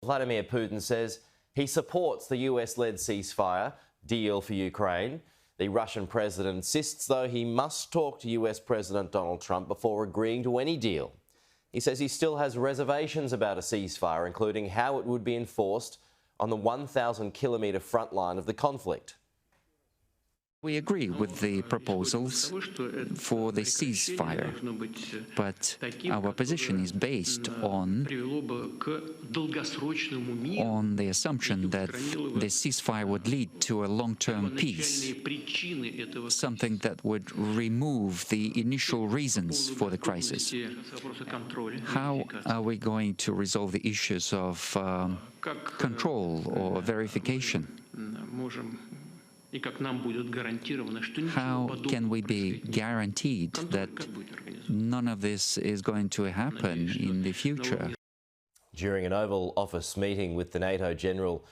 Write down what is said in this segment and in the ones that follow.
Vladimir Putin says he supports the US-led ceasefire deal for Ukraine. The Russian president insists, though, he must talk to US President Donald Trump before agreeing to any deal. He says he still has reservations about a ceasefire, including how it would be enforced on the 1,000-kilometre front line of the conflict. We agree with the proposals for the ceasefire, but our position is based on the assumption that the ceasefire would lead to a long-term peace, something that would remove the initial reasons for the crisis. How are we going to resolve the issues of control or verification? How can we be guaranteed that none of this is going to happen in the future? During an Oval Office meeting with the NATO general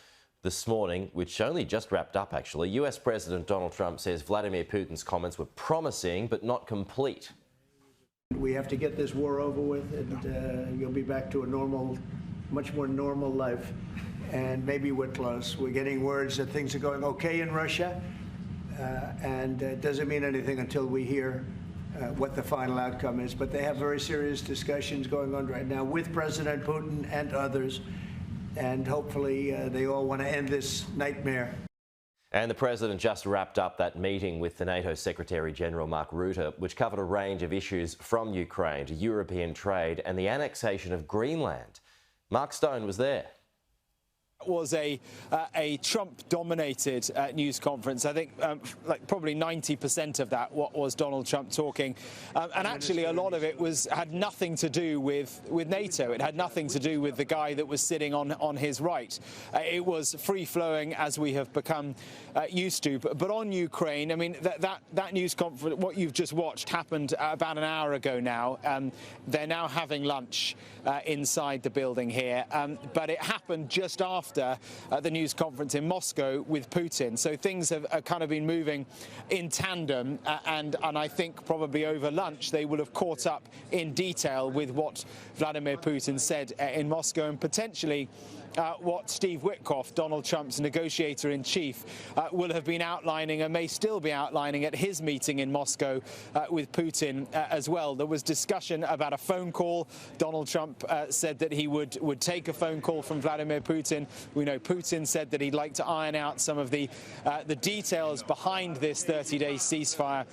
this morning, which only just wrapped up actually, US President Donald Trump says Vladimir Putin's comments were promising but not complete. We have to get this war over with, and you'll be back to a normal, much more normal life. And maybe we're close. We're getting words that things are going okay in Russia, and it doesn't mean anything until we hear what the final outcome is. But they have very serious discussions going on right now with President Putin and others, and hopefully they all want to end this nightmare. And the president just wrapped up that meeting with the NATO Secretary-General Mark Rutte, which covered a range of issues from Ukraine to European trade and the annexation of Greenland. Mark Stone was there. It was a Trump-dominated news conference. I think like probably 90% of that was Donald Trump talking, and actually a lot of it had nothing to do with NATO. It had nothing to do with the guy that was sitting on his right. It was free-flowing as we have become used to. But on Ukraine, I mean that news conference, what you've just watched, happened about an hour ago now. They're now having lunch inside the building here, but it happened just after the news conference in Moscow with Putin. So things have kind of been moving in tandem, and I think probably over lunch they will have caught up in detail with what Vladimir Putin said in Moscow, and potentially what Steve Witkoff, Donald Trump's negotiator-in-chief, will have been outlining and may still be outlining at his meeting in Moscow with Putin as well. There was discussion about a phone call. Donald Trump said that he would take a phone call from Vladimir Putin. We know Putin said that he'd like to iron out some of the details behind this 30-day ceasefire,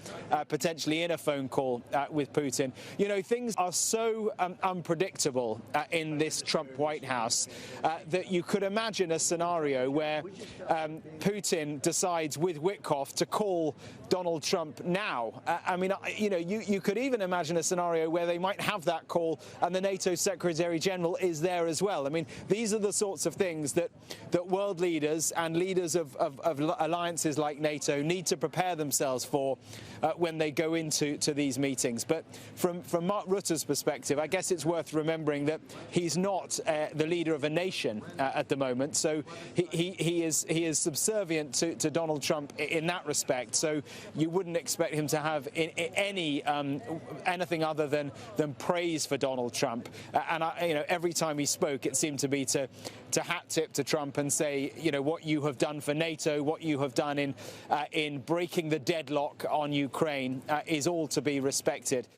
potentially in a phone call with Putin. You know, things are so unpredictable in this Trump White House that you could imagine a scenario where Putin decides with Witkoff to call Donald Trump now. I mean, you know, you could even imagine a scenario where they might have that call and the NATO Secretary General is there as well. I mean, these are the sorts of things that world leaders and leaders of alliances like NATO need to prepare themselves for when they go into these meetings. But from Mark Rutte's perspective, I guess it's worth remembering that he's not the leader of a nation at the moment, so he is subservient to Donald Trump in that respect. So you wouldn't expect him to have anything other than praise for Donald Trump. And you know, every time he spoke, it seemed to be to hat tip to Trump and say, you know, what you have done for NATO, what you have done in breaking the deadlock on Ukraine is all to be respected.